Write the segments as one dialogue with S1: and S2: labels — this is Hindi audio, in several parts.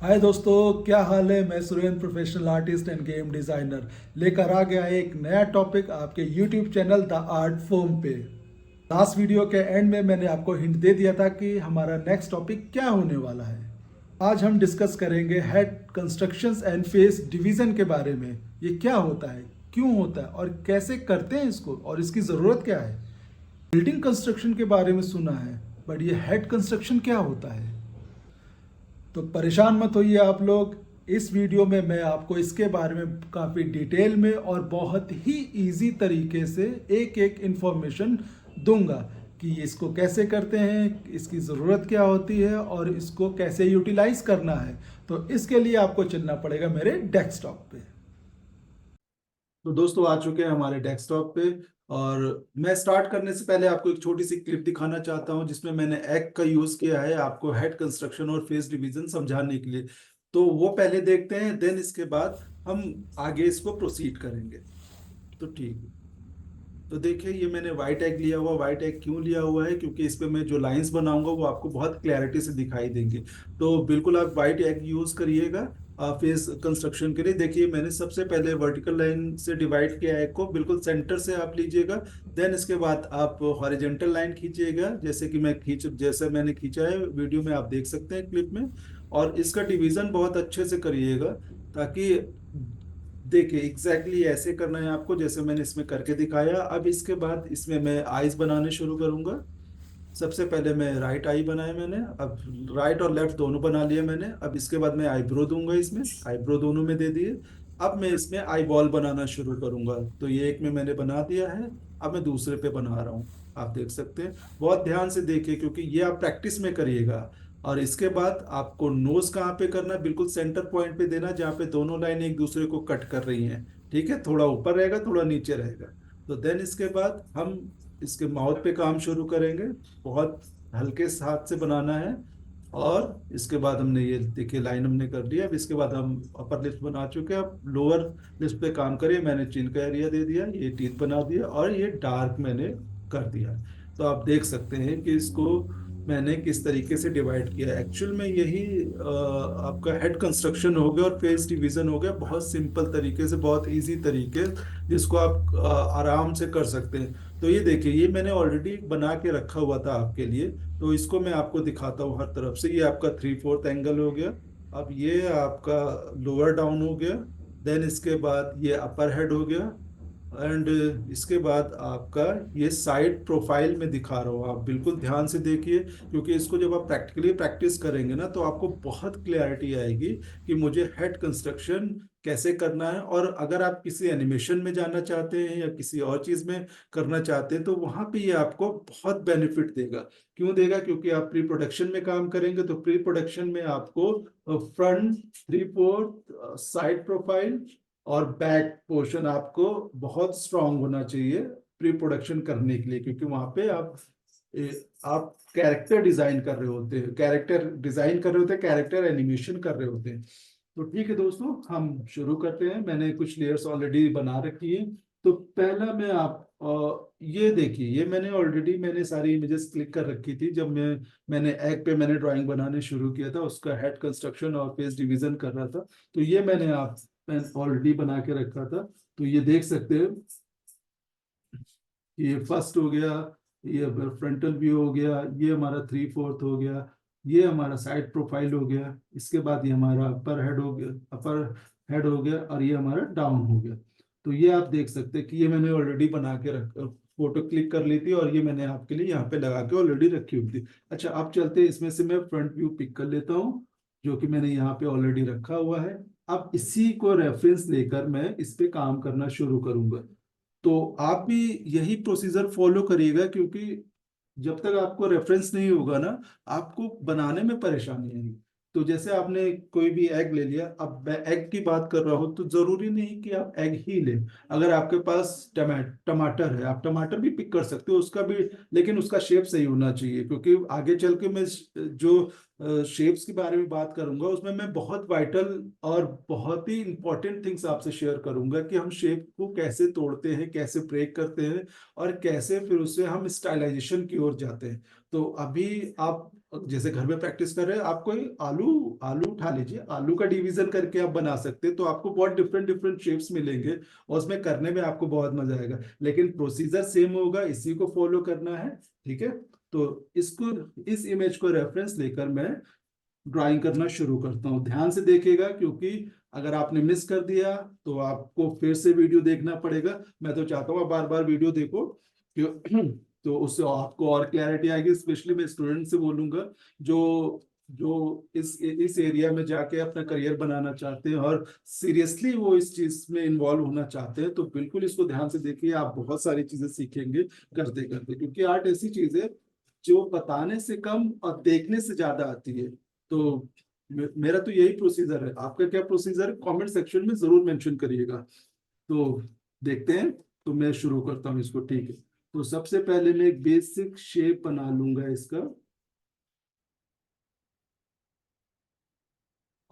S1: हाय दोस्तों, क्या हाल है। मैं Surendra, professional artist end game designer, लेकर आ गया एक नया टॉपिक आपके YouTube channel the art form पे। लास्ट वीडियो के एंड में मैंने आपको हिंट दे दिया था कि हमारा नेक्स्ट टॉपिक क्या होने वाला है। आज हम डिस्कस करेंगे head constructions and face division के बारे में। ये क्या होता है, क्यों होता है और कैसे करते हैं इसको, और इसकी ज़रूरत क्या है। बिल्डिंग कंस्ट्रक्शन के बारे में सुना है, बट ये हेड कंस्ट्रक्शन क्या होता है। तो परेशान मत होइए आप लोग। इस वीडियो में मैं आपको इसके बारे में काफ़ी डिटेल में और बहुत ही इजी तरीके से एक एक इन्फॉर्मेशन दूंगा कि इसको कैसे करते हैं, इसकी ज़रूरत क्या होती है और इसको कैसे यूटिलाइज करना है। तो इसके लिए आपको चलना पड़ेगा मेरे डेस्कटॉप पे। तो दोस्तों, आ चुके हैं हमारे डेस्कटॉप पे। और मैं स्टार्ट करने से पहले आपको एक छोटी सी क्लिप दिखाना चाहता हूं जिसमें मैंने एग का यूज किया है आपको हेड कंस्ट्रक्शन और फेस डिवीजन समझाने के लिए। तो वो पहले देखते हैं, देन इसके बाद हम आगे इसको प्रोसीड करेंगे। तो ठीक है। तो देखिए, ये मैंने वाइट एग लिया हुआ। वाइट एग क्यों लिया हुआ है? क्योंकि इस पे मैं जो लाइंस बनाऊंगा वो आपको बहुत क्लैरिटी से दिखाई देंगे। तो बिल्कुल आप वाइट एग यूज करिएगा फेस कंस्ट्रक्शन के लिए। देखिए, मैंने सबसे पहले वर्टिकल लाइन से डिवाइड किया एग को, बिल्कुल सेंटर से आप लीजिएगा। देन इसके बाद आप हॉरिजेंटल लाइन खींचिएगा, जैसे कि जैसे मैंने खींचा है, वीडियो में आप देख सकते हैं, क्लिप में। और इसका डिवीजन बहुत अच्छे से करिएगा, ताकि देखिए एग्जैक्टली ऐसे करना है आपको जैसे मैंने इसमें करके दिखाया। अब इसके बाद इसमें मैं आईज बनाने शुरू करूंगा। सबसे पहले मैं राइट आई बनाया मैंने, अब राइट और लेफ्ट दोनों बना लिए मैंने। अब इसके बाद मैं आईब्रो दूंगा, इसमें आईब्रो दोनों में दे दिए। अब मैं इसमें आई बॉल बनाना शुरू करूंगा। तो ये एक में मैंने बना दिया है। अब मैं दूसरे पे बना रहा हूँ। आप देख सकते हैं। बहुत ध्यान से देखिए, क्योंकि ये आप प्रैक्टिस में करिएगा। और इसके बाद आपको नोज कहाँ पे करना है? बिल्कुल सेंटर पॉइंट पे देना, जहाँ पे दोनों लाइन एक दूसरे को कट कर रही हैं। ठीक है, थोड़ा ऊपर रहेगा, थोड़ा नीचे रहेगा। तो देन इसके बाद हम इसके माउथ पे काम शुरू करेंगे। बहुत हल्के हाथ से बनाना है। और इसके बाद हमने ये देखिए लाइन हमने कर लिया। अब इसके बाद हम अपर लिप्स बना चुके हैं। अब लोअर लिप्स पे काम करिए। मैंने चिन का एरिया दे दिया, ये टीथ बना दिया और ये डार्क मैंने कर दिया। तो आप देख सकते हैं कि इसको मैंने किस तरीके से डिवाइड किया। एक्चुअल में यही आपका हेड कंस्ट्रक्शन हो गया और फेस डिवीजन हो गया, बहुत सिंपल तरीके से, बहुत इजी तरीके, जिसको आप आराम से कर सकते हैं। तो ये देखिए, ये मैंने ऑलरेडी बना के रखा हुआ था आपके लिए। तो इसको मैं आपको दिखाता हूँ हर तरफ से। ये आपका 3/4 एंगल हो गया। अब ये आपका लोअर डाउन हो गया। देन इसके बाद ये अपर हेड हो गया। एंड इसके बाद आपका ये साइड प्रोफाइल में दिखा रहा हूँ, आप बिल्कुल ध्यान से देखिए। क्योंकि इसको जब आप प्रैक्टिकली प्रैक्टिस करेंगे ना, तो आपको बहुत क्लैरिटी आएगी कि मुझे हेड कंस्ट्रक्शन कैसे करना है। और अगर आप किसी एनिमेशन में जाना चाहते हैं या किसी और चीज में करना चाहते हैं, तो वहां पे ये आपको बहुत बेनिफिट देगा। क्यों देगा? क्योंकि आप प्री प्रोडक्शन में काम करेंगे, तो प्री प्रोडक्शन में आपको फ्रंट 3/4 साइड प्रोफाइल और बैक पोर्शन आपको बहुत स्ट्रांग होना चाहिए प्री प्रोडक्शन करने के लिए। क्योंकि वहां पे आप कैरेक्टर डिजाइन कर रहे होते हैं, कैरेक्टर एनिमेशन कर रहे होते हैं। तो ठीक है दोस्तों, हम शुरू करते हैं। मैंने कुछ लेयर्स ऑलरेडी बना रखी है। तो पहला मैं ये देखिए, ये मैंने सारी इमेजेस क्लिक कर रखी थी जब मैंने एग पे मैंने ड्राइंग बनाने शुरू किया था, उसका हेड कंस्ट्रक्शन और फेस डिवीजन कर रहा था। तो ये मैं ऑलरेडी बना के रखा था। तो ये देख सकते हैं, ये फर्स्ट हो गया, ये फ्रंटल व्यू हो गया, ये हमारा 3/4 हो गया, ये हमारा साइड प्रोफाइल हो गया। इसके बाद ये हमारा अपर हेड हो गया और ये हमारा डाउन हो गया। तो ये आप देख सकते हैं कि ये मैंने ऑलरेडी बना के रख फोटो क्लिक कर ली थी, और ये मैंने आपके लिए यहाँ पे लगा के ऑलरेडी रखी हुई थी। अच्छा, आप चलते हैं, इसमें से मैं फ्रंट व्यू पिक कर लेता हूँ, जो कि मैंने यहाँ पे ऑलरेडी रखा हुआ है। अब इसी को रेफरेंस लेकर मैं इस पे काम करना शुरू करूंगा। तो आप भी यही प्रोसीजर फॉलो करिएगा, क्योंकि जब तक आपको रेफरेंस नहीं होगा ना, आपको बनाने में परेशानी आएगी। तो जैसे आपने कोई भी एग ले लिया, अब मैं एग की बात कर रहा हूँ, तो जरूरी नहीं कि आप एग ही लें। अगर आपके पास टमाटर है, आप टमाटर भी पिक कर सकते हो, उसका भी, लेकिन उसका शेप सही होना चाहिए। क्योंकि आगे चल के मैं जो शेप्स के बारे में बात करूंगा, उसमें मैं बहुत वाइटल और बहुत ही इंपॉर्टेंट थिंग्स आपसे शेयर करूंगा कि हम शेप को कैसे तोड़ते हैं, कैसे ब्रेक करते हैं, और कैसे फिर उससे हम स्टाइलाइजेशन की ओर जाते हैं। तो अभी आप
S2: जैसे घर में प्रैक्टिस कर रहे हैं, आप कोई आलू आलू उठा लीजिए, आलू का डिवीजन करके आप बना सकते हैं, तो आपको बहुत डिफरेंट डिफरेंट शेप्स मिलेंगे और उसमें करने में आपको बहुत मजा आएगा। लेकिन प्रोसीजर सेम होगा, इसी को फॉलो करना है, ठीक है। तो इसको, इस इमेज को रेफरेंस लेकर मैं ड्राइंग करना शुरू करता हूँ। ध्यान से देखिएगा, क्योंकि अगर आपने मिस कर दिया तो आपको फिर से वीडियो देखना पड़ेगा। मैं तो चाहता हूँ आप बार बार वीडियो देखो, क्यों तो उससे आपको और क्लैरिटी आएगी। स्पेशली मैं स्टूडेंट से बोलूंगा जो जो इस एरिया में जाके अपना करियर बनाना चाहते हैं और सीरियसली वो इस चीज में इन्वॉल्व होना चाहते हैं, तो बिल्कुल इसको ध्यान से देखिए। आप बहुत सारी चीजें सीखेंगे करते करते, क्योंकि आर्ट ऐसी चीज है जो बताने से कम और देखने से ज्यादा आती है। तो मेरा तो यही प्रोसीजर है। आपका क्या प्रोसीजर है, कमेंट सेक्शन में जरूर मेंशन करिएगा। तो देखते हैं, तो मैं शुरू करता हूँ इसको, ठीक है। तो सबसे पहले मैं एक बेसिक शेप बना लूंगा इसका,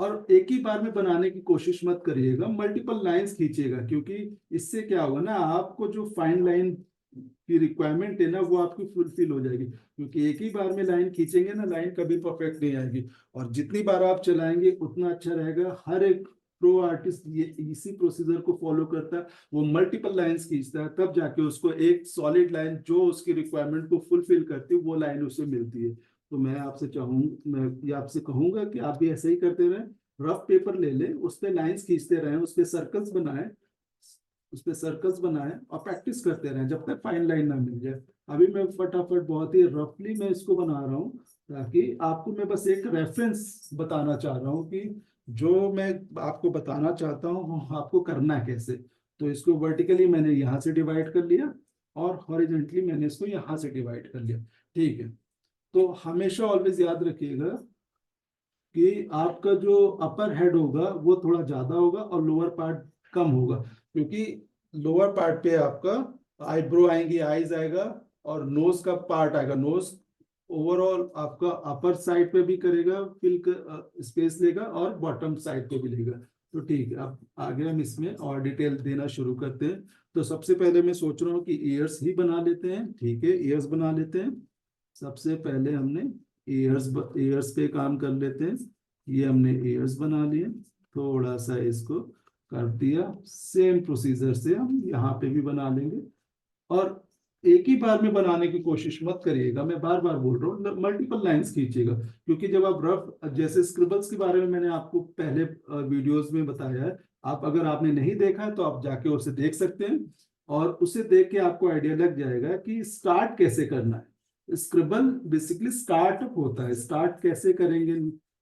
S2: और एक ही बार में बनाने की कोशिश मत करिएगा, मल्टीपल लाइंस खींचिएगा, क्योंकि इससे क्या होगा ना, आपको जो फाइन लाइन की रिक्वायरमेंट है ना, वो आपकी फुलफिल हो जाएगी। क्योंकि एक ही बार में लाइन खींचेंगे ना, लाइन कभी परफेक्ट नहीं आएगी। और जितनी बार आप चलाएंगे उतना अच्छा रहेगा। हर एक प्रो आर्टिस्ट ये इसी प्रोसीजर को फॉलो करता है, वो मल्टीपल लाइंस खींचता है, तब जाके उसको एक सॉलिड लाइन जो उसकी रिक्वायरमेंट को फुलफिल करती है, वो लाइन उसे मिलती है। तो मैं ये आपसे कहूंगा कि आप भी ऐसे ही करते रहें। रफ पेपर ले लें, उस पे लाइंस खींचते रहें, उस पे सर्कल्स बनाएं और प्रैक्टिस करते रहें जब तक फाइन लाइन ना मिल जाए। अभी मैं फटाफट बहुत ही रफली मैं इसको बना रहा हूँ, ताकि आपको मैं बस एक रेफरेंस बताना चाह रहा हूँ कि जो मैं आपको बताना चाहता हूँ आपको करना है कैसे। तो इसको वर्टिकली मैंने यहाँ से डिवाइड कर लिया और हॉरिजेंटली मैंने इसको यहाँ से डिवाइड कर लिया, ठीक है। तो हमेशा ऑलवेज याद रखिएगा कि आपका जो अपर हेड होगा वो थोड़ा ज्यादा होगा और लोअर पार्ट कम होगा, क्योंकि लोअर पार्ट पे आपका आईब्रो आएंगी, आईज आएगा और नोज का पार्ट आएगा। नोज ओवरऑल आपका अपर साइड पे भी करेगा, फिल स्पेस लेगा और बॉटम साइड पे भी लेगा। तो ठीक है, अब आगे हम इसमें और डिटेल देना शुरू करते हैं। तो सबसे पहले मैं सोच रहा हूँ कि ईयर्स ही बना लेते हैं, ठीक है, ईयर्स बना लेते हैं। सबसे पहले हमने ईयर्स पे काम कर लेते हैं। ये हमने ईयर्स बना लिए, थोड़ा सा इसको कर दिया। सेम प्रोसीजर से हम यहाँ पे भी बना लेंगे। और एक ही बार में बनाने की कोशिश मत करिएगा, मैं बार बार बोल रहा हूँ, मल्टीपल लाइंस खींचिएगा। क्योंकि जब आप रफ, जैसे स्क्रिबल्स के बारे में मैंने आपको पहले वीडियोस में बताया है, आप अगर आपने नहीं देखा है तो आप जाके उसे देख सकते हैं, और उसे देख के आपको आइडिया लग जाएगा कि स्टार्ट कैसे करना है। स्क्रिबल बेसिकली स्टार्टअप होता है, स्टार्ट कैसे करेंगे।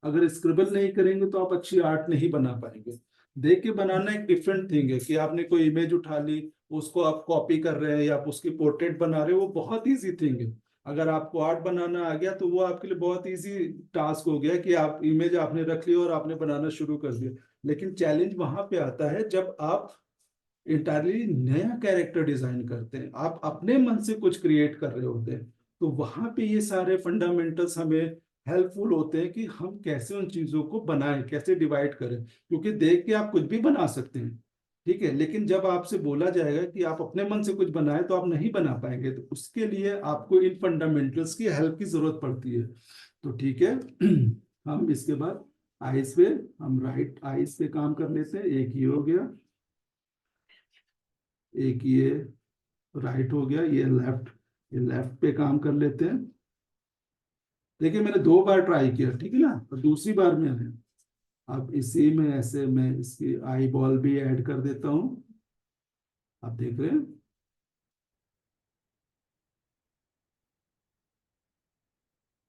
S2: अगर स्क्रिबल नहीं करेंगे तो आप अच्छी आर्ट नहीं बना पाएंगे। देख के बनाना एक डिफरेंट थिंग है, कि आपने कोई इमेज उठा ली, उसको आप कॉपी कर रहे हैं या आप उसकी पोर्ट्रेट बना रहे हो, वो बहुत इजी थिंग है। अगर आपको आर्ट बनाना आ गया तो वो आपके लिए बहुत इजी टास्क हो गया, कि आप इमेज आपने रख ली और आपने बनाना शुरू कर दिया। लेकिन चैलेंज वहां पे आता है जब आप इंटायरली नया कैरेक्टर डिजाइन करते हैं, आप अपने मन से कुछ क्रिएट कर रहे होते हैं। तो वहां पे ये सारे फंडामेंटल्स हमें हेल्पफुल होते हैं कि हम कैसे उन चीजों को बनाएं, कैसे डिवाइड करें। क्योंकि देख के आप कुछ भी बना सकते हैं, ठीक है, लेकिन जब आपसे बोला जाएगा कि आप अपने मन से कुछ बनाएं तो आप नहीं बना पाएंगे। तो उसके लिए आपको इन फंडामेंटल्स की हेल्प की जरूरत पड़ती है। तो ठीक है, हम इसके बाद आइस पे, हम राइट आइस पे काम कर लेते हैं। एक ये हो गया, एक ये राइट हो गया, ये लेफ्ट पे काम कर लेते हैं। देखिए मैंने 2 बार ट्राई किया, ठीक है ना, और दूसरी बार में है। अब इसी में ऐसे मैं इसकी आई बॉल भी ऐड कर देता हूँ, आप देख रहे हैं।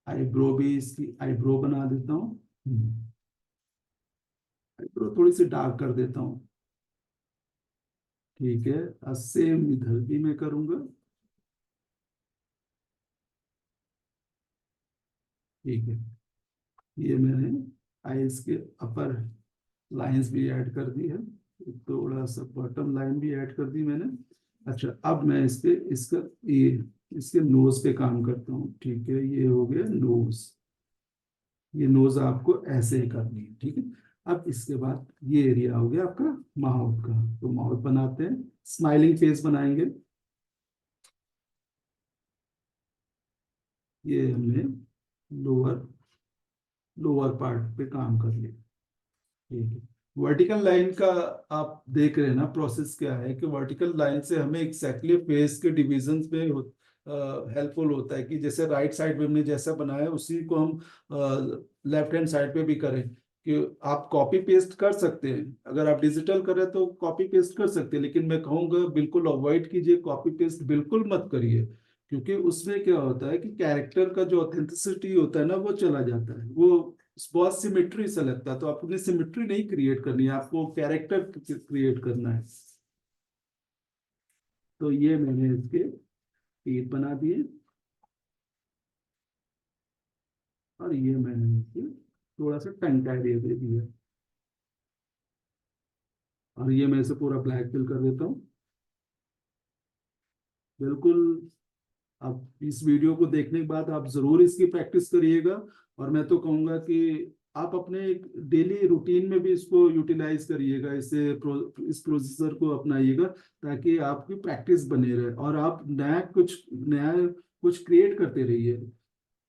S2: आईब्रो भी, इसकी आईब्रो बना देता हूँ। आईब्रो थोड़ी सी डार्क कर देता हूँ, ठीक है। सेम इधर भी मैं करूंगा, ठीक है। ये मैंने आईज के अपर लाइंस भी ऐड कर दी है, थोड़ा सा बॉटम लाइन भी ऐड कर दी मैंने। अच्छा, अब मैं इस पे इसका ये इसके नोज पे काम करता हूँ, ठीक है। ये हो गया नोज, ये नोज आपको ऐसे ही करनी है, ठीक है। अब इसके बाद ये एरिया हो गया आपका माउथ का। तो माउथ बनाते हैं, स्माइलिंग फेस बनाएंगे। ये हमने लोअर लोअर पार्ट पे काम कर लिया। ठीक है। वर्टिकल लाइन का आप देख रहे हैं ना प्रोसेस क्या है, कि वर्टिकल लाइन से हमें एग्जैक्टली फेस के डिविजन्स में हेल्पफुल होता है, कि जैसे राइट साइड में हमने जैसा बनाया है उसी को हम लेफ्ट हैंड साइड पे भी करें। कि आप कॉपी पेस्ट कर सकते हैं, अगर आप डिजिटल करें तो कॉपी पेस्ट कर सकते हैं, लेकिन मैं कहूँगा बिल्कुल अवॉइड कीजिए, कॉपी पेस्ट बिल्कुल मत करिए। क्योंकि उसमें क्या होता है कि कैरेक्टर का जो ऑथेंटिसिटी होता है ना वो चला जाता है, वो बहुत सिमेट्री सा लगता है। तो आपने सिमेट्री नहीं क्रिएट करनी है, आपको कैरेक्टर क्रिएट करना है। तो ये मैंने इसके तीर बना दिए, और ये मैंने इसके थोड़ा सा टंग का एरिया दे दिया, और ये मैं इसे पूरा ब्लैक फिल कर देता हूँ। बिल्कुल। आप इस वीडियो को देखने के बाद आप जरूर इसकी प्रैक्टिस करिएगा, और मैं तो कहूँगा कि आप अपने डेली रूटीन में भी इसको यूटिलाइज करिएगा, इस प्रोसीजर को अपनाइएगा, ताकि आपकी प्रैक्टिस बने रहे और आप नया कुछ क्रिएट करते रहिए।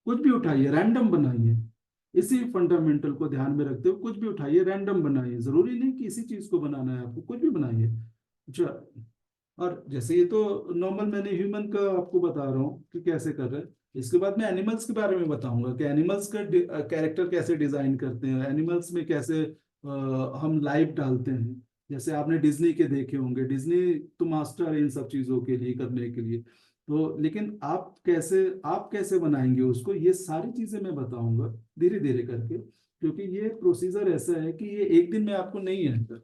S2: कुछ भी उठाइए, रैंडम बनाइए। इसी फंडामेंटल को ध्यान में रखते हुए कुछ भी उठाइए, रैंडम बनाइए, जरूरी नहीं कि इसी चीज को बनाना है आपको, कुछ भी बनाइए। अच्छा। और जैसे ये तो नॉर्मल मैंने ह्यूमन का आपको बता रहा हूँ कि कैसे कर रहे हैं, इसके बाद मैं एनिमल्स के बारे में बताऊंगा कि एनिमल्स का कैरेक्टर कैसे डिजाइन करते हैं, एनिमल्स में कैसे हम लाइफ डालते हैं। जैसे आपने डिज्नी के देखे होंगे, डिज्नी तो मास्टर है इन सब चीजों के लिए करने के लिए। तो लेकिन आप कैसे बनाएंगे उसको, ये सारी चीजें मैं बताऊंगा धीरे धीरे करके, क्योंकि ये प्रोसीजर ऐसा है कि ये एक दिन में आपको नहीं आएगा।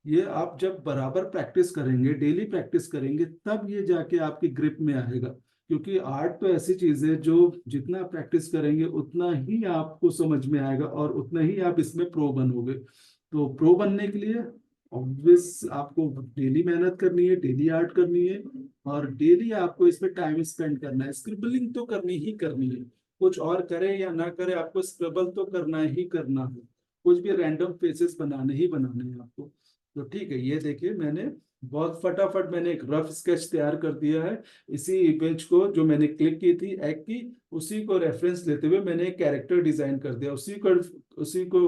S2: ये आप जब बराबर प्रैक्टिस करेंगे, डेली प्रैक्टिस करेंगे, तब ये जाके आपकी ग्रिप में आएगा। क्योंकि आर्ट तो ऐसी चीज है जो जितना प्रैक्टिस करेंगे उतना ही आपको समझ में आएगा, और उतना ही आप इसमें प्रो बनोगे। तो प्रो बनने के लिए ऑब्वियस आपको डेली मेहनत करनी है, डेली आर्ट करनी है, और डेली आपको इस पे टाइम स्पेंड करना है। स्क्रिबलिंग तो करनी ही करनी है, कुछ और करे या ना करे, आपको स्क्रिबल तो करना ही करना है। कुछ भी रैंडम फेसेस बनाने ही बनाने हैं आपको। तो ठीक है, ये देखिए मैंने बहुत फटाफट मैंने एक रफ स्केच तैयार कर दिया है। इसी इमेज को जो मैंने क्लिक की थी एग की, उसी को रेफरेंस लेते हुए मैंने एक कैरेक्टर डिजाइन कर दिया, उसी को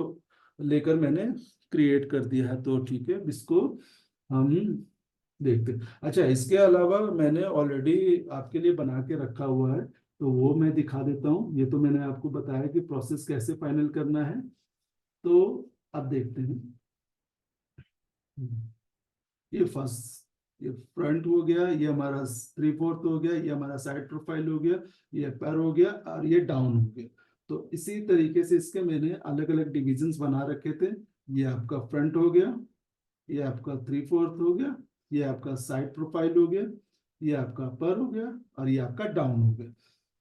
S2: लेकर मैंने क्रिएट कर दिया है। तो ठीक है, इसको हम देखते हैं। अच्छा, इसके अलावा मैंने ऑलरेडी आपके लिए बना के रखा हुआ है, तो वो मैं दिखा देता हूँ। ये तो मैंने आपको बताया कि प्रोसेस कैसे फाइनल करना है। तो अब देखते हैं। ये फर्स्ट, ये फ्रंट हो गया, ये हमारा 3/4 हो गया, ये हमारा साइड प्रोफाइल हो गया, ये अपर हो गया, और ये डाउन हो गया। तो इसी तरीके से इसके मैंने अलग अलग डिविजन्स बना रखे थे। ये आपका फ्रंट हो गया, ये आपका 3/4 हो गया, ये आपका साइड प्रोफाइल हो गया, ये आपका अपर हो गया, और ये आपका डाउन हो गया।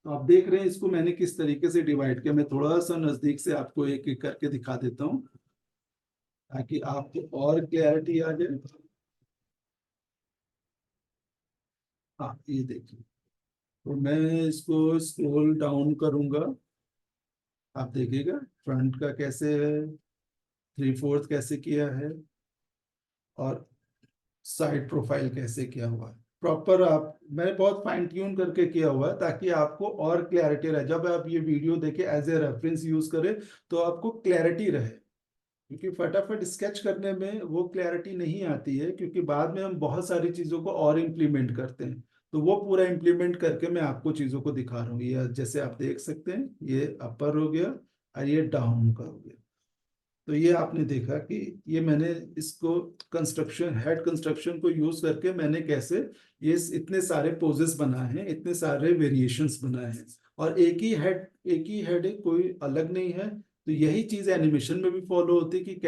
S2: तो आप देख रहे हैं इसको मैंने किस तरीके से डिवाइड किया। मैं थोड़ा सा नजदीक से आपको एक एक करके दिखा देता हूँ, ताकि आपको और क्लैरिटी आ जाए। हाँ, ये देखिए। तो मैं इसको स्क्रॉल डाउन करूंगा, आप देखिएगा फ्रंट का कैसे है, 3/4 कैसे किया है, और साइड प्रोफाइल कैसे किया हुआ है। प्रॉपर आप मैंने बहुत फाइन ट्यून करके किया हुआ है, ताकि आपको और क्लैरिटी रहे। जब आप ये वीडियो देखे एज ए रेफरेंस यूज करें, तो आपको क्लैरिटी रहे। क्योंकि फटाफट स्केच करने में वो क्लैरिटी नहीं आती है, क्योंकि बाद में हम बहुत सारी चीजों को और इम्प्लीमेंट करते हैं। तो वो पूरा इम्प्लीमेंट करके मैं आपको चीजों को दिखा रहा हूँ। ये जैसे आप देख सकते हैं, ये अपर हो गया और ये डाउन का हो गया। तो ये आपने देखा कि ये मैंने इसको हेड कंस्ट्रक्शन को यूज करके मैंने कैसे ये इतने सारे पोजेस बनाए हैं, इतने सारे वेरिएशंस बनाए हैं। और एक ही हेड है, कोई अलग नहीं है। तो यही चीज एनिमेशन में भी फॉलो होती है कि एक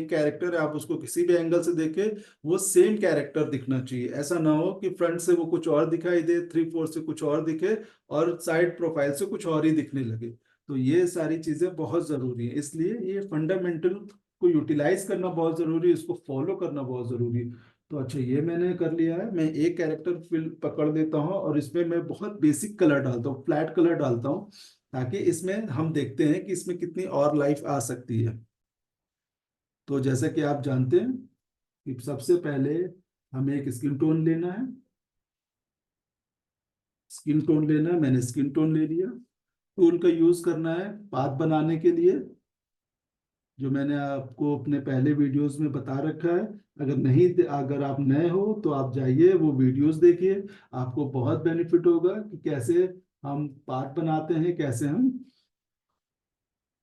S2: कैरेक्टर है, आप उसको किसी भी एंगल से देखें, वो सेम कैरेक्टर दिखना चाहिए। ऐसा ना हो कि फ्रंट से वो कुछ और दिखाई दे, 3/4 से कुछ और दिखे, और साइड प्रोफाइल से कुछ और ही दिखने लगे। तो ये सारी चीजें बहुत जरूरी है, इसलिए ये फंडामेंटल को यूटिलाइज करना बहुत जरूरी है, इसको फॉलो करना बहुत जरूरी है। तो अच्छा, ये मैंने कर लिया है। मैं एक कैरेक्टर फिल पकड़ लेता हूँ, और इसमें मैं बहुत बेसिक कलर डालता हूँ, फ्लैट कलर डालता हूँ, ताकि इसमें हम देखते हैं कि इसमें कितनी और लाइफ आ सकती है। तो जैसे कि आप जानते हैं कि सबसे पहले हमें एक स्किन टोन लेना है। स्किन टोन लेना है, मैंने स्किन टोन ले लिया। टूल का यूज करना है पाथ बनाने के लिए, जो मैंने आपको अपने पहले वीडियोस में बता रखा है। अगर आप नए हो तो आप जाइए वो वीडियोस देखिए, आपको बहुत बेनिफिट होगा कि कैसे हम पार्ट बनाते हैं, कैसे हम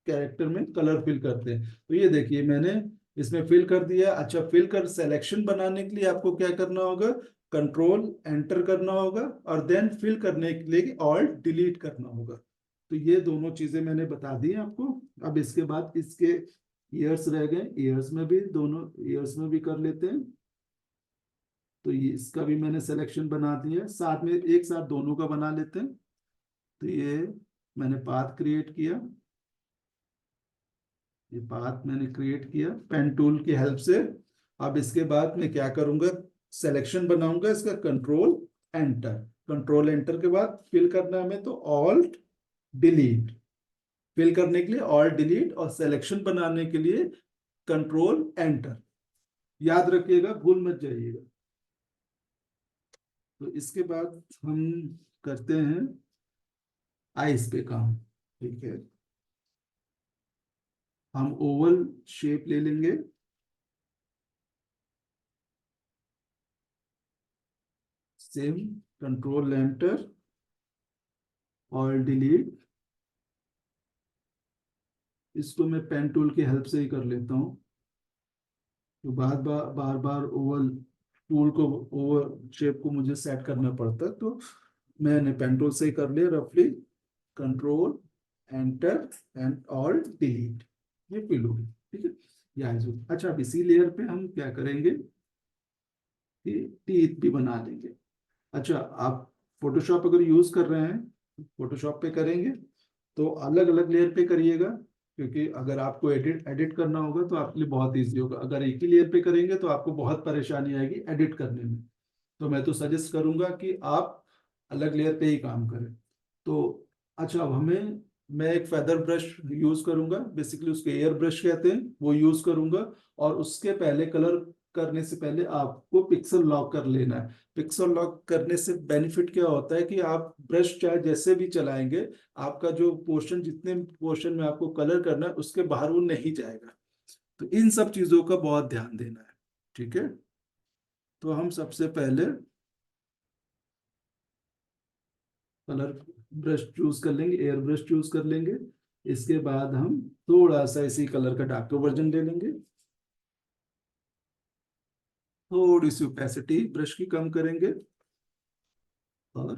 S2: कैरेक्टर में कलर फिल करते हैं। तो ये देखिए मैंने इसमें फिल कर दिया। अच्छा, फिल कर सिलेक्शन बनाने के लिए आपको क्या करना होगा, कंट्रोल एंटर करना होगा और देन फिल करने के लिए ऑल्ट डिलीट करना होगा। तो ये दोनों चीजें मैंने बता दी आपको। अब इसके बाद इसके ईयर्स रह गए, ईयर्स में भी दोनों ईयर्स में भी कर लेते हैं। तो ये इसका भी मैंने सिलेक्शन बना दिया, साथ में एक साथ दोनों का बना लेते हैं। तो ये मैंने पाथ क्रिएट किया, ये पाथ मैंने क्रिएट किया पेन टूल की हेल्प से। अब इसके बाद मैं क्या करूंगा, सिलेक्शन बनाऊंगा इसका, कंट्रोल एंटर। कंट्रोल एंटर के बाद फिल करना है हमें तो ऑल्ट डिलीट। फिल करने के लिए ऑल्ट डिलीट और सिलेक्शन बनाने के लिए कंट्रोल एंटर। याद रखिएगा, भूल मत जाइएगा। तो इसके बाद हम करते हैं आइस पे काम। ठीक है, हम ओवल शेप ले लेंगे। सेम, कंट्रोल एंटर और डिलीट। इसको मैं पेन टूल की हेल्प से ही कर लेता हूँ, तो बार बार ओवल टूल को, ओवल शेप को मुझे सेट करना पड़ता है। तो मैंने पेन टूल से ही कर लिया रफली, control enter and alt delete, ये फिल होगी। ठीक है, ये आइज होगी। अच्छा, अब इसी लेयर पे हम क्या करेंगे कि टीथ भी बना लेंगे। अच्छा, आप फोटोशॉप अगर यूज कर रहे हैं, फोटोशॉप पे करेंगे तो अलग अलग लेयर पे करिएगा, क्योंकि अगर आपको एडिट एडिट करना होगा तो आपके लिए बहुत इजी होगा। अगर एक ही लेयर पे करेंगे तो आपको बहुत परेशानी आएगी एडिट करने में। तो मैं तो सजेस्ट करूंगा कि आप अलग लेयर पे ही काम करें। तो अच्छा, अब मैं एक फेदर ब्रश यूज करूंगा, बेसिकली उसके एयर ब्रश कहते हैं, वो यूज करूंगा। और उसके पहले कलर करने से पहले आपको पिक्सल लॉक कर लेना है। पिक्सल लॉक करने से बेनिफिट क्या होता है कि आप ब्रश चाहे जैसे भी चलाएंगे, आपका जो पोर्शन, जितने पोर्शन में आपको कलर करना है उसके बाहर वो नहीं जाएगा। तो इन सब चीजों का बहुत ध्यान देना है। ठीक है, तो हम सबसे पहले कलर ब्रश चूज कर लेंगे, एयर ब्रश चूज कर लेंगे। इसके बाद हम थोड़ा सा इसी कलर का डार्क वर्जन ले लेंगे। थोड़ी सी ओपेसिटी ब्रश की कम करेंगे और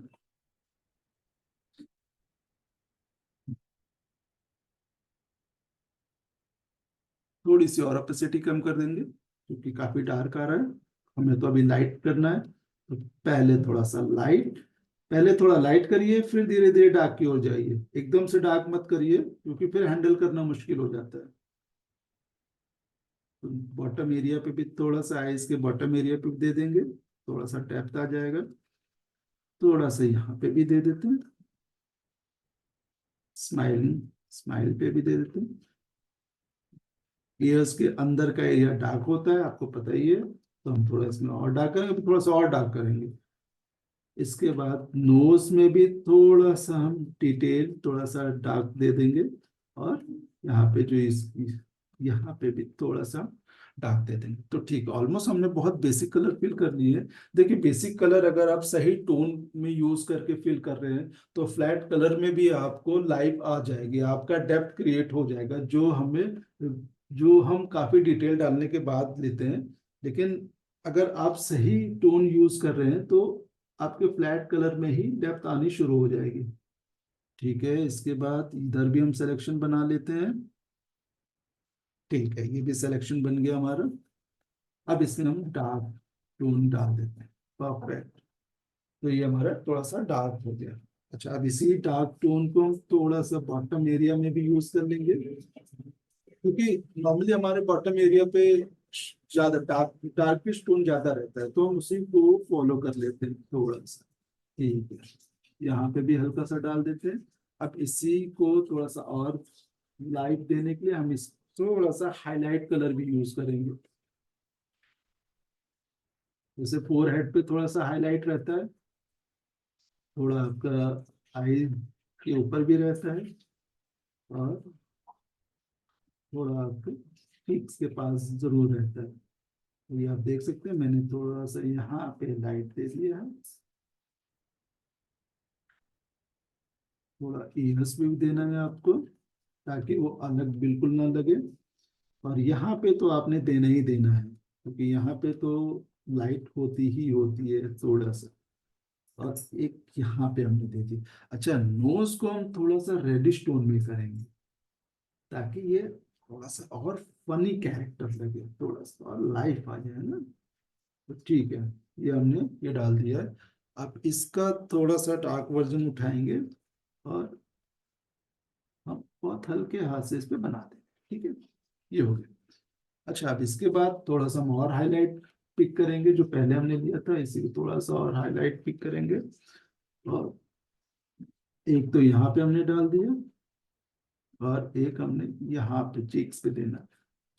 S2: थोड़ी सी और ओपेसिटी कम कर देंगे, क्योंकि काफी डार्क आ रहा है। हमें तो अभी लाइट करना है, तो पहले थोड़ा लाइट करिए, फिर धीरे धीरे डार्क की ओर जाइए। एकदम से डार्क मत करिए, क्योंकि फिर हैंडल करना मुश्किल हो जाता है। तो बॉटम एरिया पे भी थोड़ा सा, आइज के बॉटम एरिया पे भी दे देंगे, थोड़ा सा डेप्थ आ जाएगा। थोड़ा सा यहाँ पे भी दे देते हैं, स्माइलिंग स्माइल पे भी दे देते हैं। ईयर्स के अंदर का एरिया डार्क होता है, आपको पता ही है, तो हम थोड़ा इसमें और डार्क करेंगे, अभी थोड़ा सा और डार्क करेंगे। इसके बाद नोज में भी थोड़ा सा हम डिटेल, थोड़ा सा डार्क दे देंगे। और यहाँ पे जो यहाँ पे भी थोड़ा सा डार्क दे देंगे। तो ठीक, ऑलमोस्ट हमने बहुत बेसिक कलर फिल कर लिए है। देखिए, बेसिक कलर अगर आप सही टोन में यूज करके फिल कर रहे हैं तो फ्लैट कलर में भी आपको लाइफ आ जाएगी, आपका डेप्थ क्रिएट हो जाएगा, जो हम काफी डिटेल डालने के बाद लेते हैं। लेकिन अगर आप सही टोन यूज कर रहे हैं तो आपके फ्लैट कलर में ही डेप्थ आनी शुरू हो जाएगी। ठीक है, इसके बाद इधर भी हम सिलेक्शन बना लेते हैं। ठीक है, ये भी सिलेक्शन बन गया हमारा। अब इसमें हम डार्क टोन डाल देते हैं। परफेक्ट, तो ये हमारा थोड़ा सा डार्क हो गया। अच्छा, अब इसी डार्क टोन को हम थोड़ा सा बॉटम एरिया में भी यूज कर लेंगे, क्योंकि नॉर्मली हमारे बॉटम एरिया पे ज्यादा डार्किश टोन ज्यादा रहता है, तो हम उसी को फॉलो कर लेते हैं थोड़ा सा। ठीक है, यहाँ पे भी हल्का सा डाल देते हैं। अब इसी को थोड़ा सा और लाइट देने के लिए हम इस थोड़ा सा हाईलाइट कलर भी यूज करेंगे। जैसे फोर हेड पे थोड़ा सा हाईलाइट रहता है, थोड़ा आपका आई ये ऊपर भी रहता है और थोड़ा आपके फिक्स के पास जरूर रहता है। तो ये आप देख सकते हैं, मैंने थोड़ा सा यहाँ पे लाइट दे दिया है। थोड़ा ईयर्स भी देना है आपको ताकि वो अलग बिल्कुल ना लगे। और यहाँ पे तो आपने देना ही देना है, क्योंकि यहाँ पे तो लाइट होती ही होती है थोड़ा सा। और एक यहाँ पे हमने दे दी। अच्छा, नोज को हम थोड़ा सा रेडिश टोन में करेंगे ताकि ये थोड़ा सा और फनी कैरेक्टर लगे, थोड़ा सा और लाइफ आ जाए ना। तो ठीक है, ये हमने ये डाल दिया है। अब इसका थोड़ा सा डार्क वर्जन उठाएंगे और हम बहुत हल्के हाथ से इस पे बना देंगे। ठीक है, ये हो गया। अच्छा, अब इसके बाद थोड़ा सा हम और हाईलाइट पिक करेंगे, जो पहले हमने लिया था इसी को थोड़ा सा और हाईलाइट पिक करेंगे। और एक तो यहाँ पे हमने डाल दिया और एक हमने यहाँ पे चीक्स पे देना।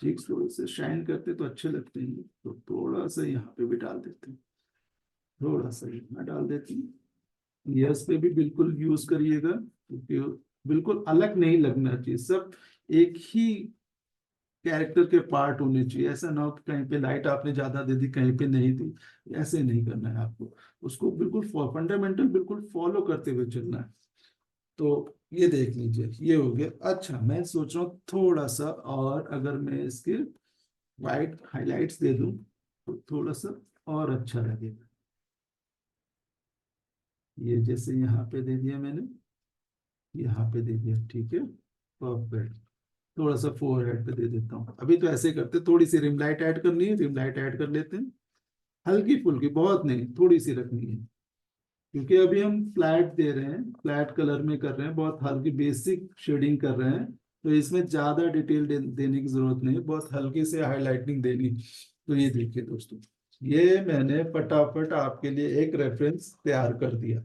S2: चीक्स थोड़े से शाइन करते तो अच्छे लगते हैं, तो थोड़ा सा यहाँ पे भी डाल देते हैं, थोड़ा सा यहाँ डाल देते हैं। यस पे भी बिल्कुल यूज करिएगा, क्योंकि बिल्कुल अलग नहीं लगना चाहिए, सब एक ही कैरेक्टर के पार्ट होने चाहिए। ऐसा ना हो कि कहीं पे लाइट आपने ज्यादा दे दी, कहीं पे नहीं दी। ऐसे नहीं करना है आपको, उसको बिल्कुल फंडामेंटल बिल्कुल फॉलो करते हुए चलना है। तो ये देख लीजिए, ये हो गया। अच्छा, मैं सोच रहा हूँ थोड़ा सा और अगर मैं इसके वाइट हाइलाइट्स दे दूं तो थोड़ा सा और अच्छा लगेगा। ये जैसे यहाँ पे दे दिया मैंने, यहाँ पे दे दिया, ठीक है, परफेक्ट। थोड़ा सा फोर हेड पे दे देता हूँ। अभी तो ऐसे करते, थोड़ी सी रिम लाइट ऐड करनी है, रिम लाइट ऐड कर लेते हैं, हल्की फुल्की, बहुत नहीं, थोड़ी सी रखनी है, क्योंकि अभी हम फ्लैट दे रहे हैं, फ्लैट कलर में कर रहे हैं, बहुत हल्की बेसिक शेडिंग कर रहे हैं। तो इसमें ज्यादा डिटेल देने की जरूरत नहीं है, बहुत हल्की से हाईलाइटिंग देनी। तो ये देखिए दोस्तों, ये मैंने फटाफट आपके लिए एक रेफरेंस तैयार कर दिया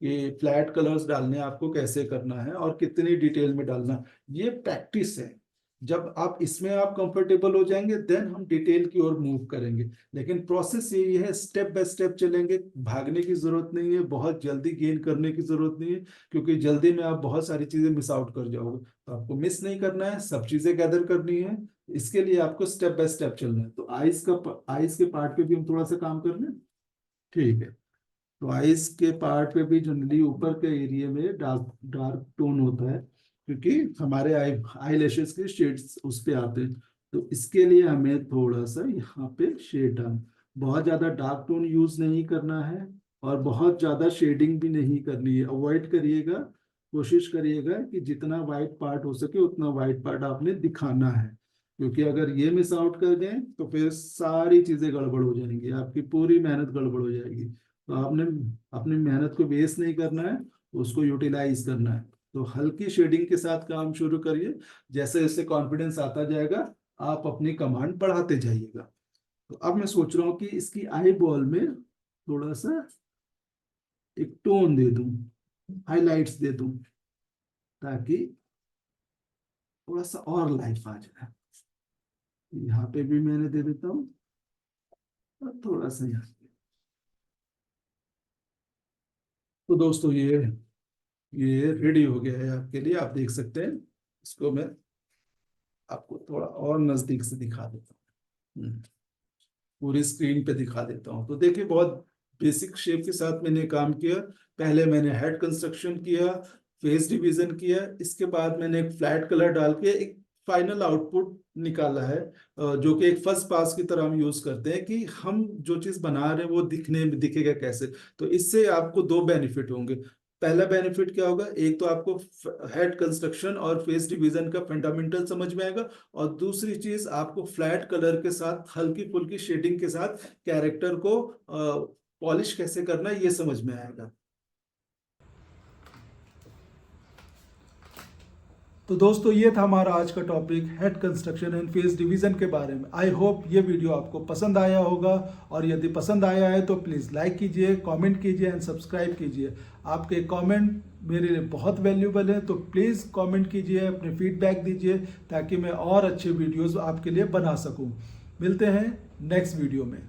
S2: कि फ्लैट कलर्स डालने आपको कैसे करना है और कितनी डिटेल में डालना। ये प्रैक्टिस है, जब आप इसमें आप कंफर्टेबल हो जाएंगे देन हम डिटेल की ओर मूव करेंगे। लेकिन प्रोसेस यही है, स्टेप बाय स्टेप चलेंगे, भागने की जरूरत नहीं है, बहुत जल्दी गेन करने की जरूरत नहीं है, क्योंकि जल्दी में आप बहुत सारी चीजें मिस आउट कर जाओगे। तो आपको मिस नहीं करना है, सब चीजें गैदर करनी है। इसके लिए आपको स्टेप बाय स्टेप चलना है। तो आइस के पार्ट पे भी हम थोड़ा सा काम कर लें, ठीक है। तो आइस के पार्ट पे भी जनरली ऊपर के एरिया में डार्क डार्क टोन होता है, क्योंकि हमारे आई लैशेस के शेड्स उस पे आते हैं। तो इसके लिए हमें थोड़ा सा यहाँ पे शेड डाल, बहुत ज्यादा डार्क टोन यूज नहीं करना है और बहुत ज्यादा शेडिंग भी नहीं करनी है, अवॉइड करिएगा। कोशिश करिएगा कि जितना वाइट पार्ट हो सके उतना वाइट पार्ट आपने दिखाना है, क्योंकि अगर ये मिस आउट कर दें तो फिर सारी चीजें गड़बड़ हो जाएंगी, आपकी पूरी मेहनत गड़बड़ हो जाएगी। तो आपने अपनी मेहनत को वेस्ट नहीं करना है, उसको यूटिलाइज करना है। तो हल्की शेडिंग के साथ काम शुरू करिए, जैसे जैसे कॉन्फिडेंस आता जाएगा आप अपनी कमांड बढ़ाते जाइएगा। तो अब मैं सोच रहा हूँ कि इसकी आई बॉल में थोड़ा सा एक टोन दे दूं, हाइलाइट्स दे दूं, ताकि थोड़ा सा और लाइफ आ जाए। यहाँ पे भी मैंने दे देता हूँ और थोड़ा सा यहाँ पे। तो दोस्तों ये रेडी हो गया है आपके लिए, आप देख सकते हैं। इसको मैं आपको थोड़ा और नजदीक से दिखा देता हूँ, पूरी स्क्रीन पे दिखा देता हूँ। तो देखिए, बहुत बेसिक शेप के साथ मैंने काम किया। पहले मैंने हेड कंस्ट्रक्शन किया, फेस डिवीजन किया, इसके बाद मैंने एक फ्लैट कलर डाल के एक फाइनल आउटपुट निकाला है, जो कि एक फर्स्ट पास की तरह हम यूज करते हैं कि हम जो चीज बना रहे हैं वो दिखने में दिखेगा कैसे। तो इससे आपको दो बेनिफिट होंगे। पहला बेनिफिट क्या होगा, एक तो आपको हेड कंस्ट्रक्शन और फेस डिवीजन का फंडामेंटल समझ में आएगा, और दूसरी चीज आपको फ्लैट कलर के साथ हल्की फुल्की शेडिंग के साथ कैरेक्टर को पॉलिश कैसे करना है ये समझ में आएगा। तो दोस्तों, ये था हमारा आज का topic, head construction and face division के बारे में। आई होप ये वीडियो आपको पसंद आया होगा, और यदि पसंद आया है तो प्लीज़ लाइक कीजिए, कमेंट कीजिए एंड सब्सक्राइब कीजिए। आपके कमेंट मेरे लिए बहुत वैल्यूबल है, तो प्लीज़ कमेंट कीजिए, अपने फीडबैक दीजिए, ताकि मैं और अच्छे वीडियोज़ आपके लिए बना सकूँ। मिलते हैं नेक्स्ट वीडियो में।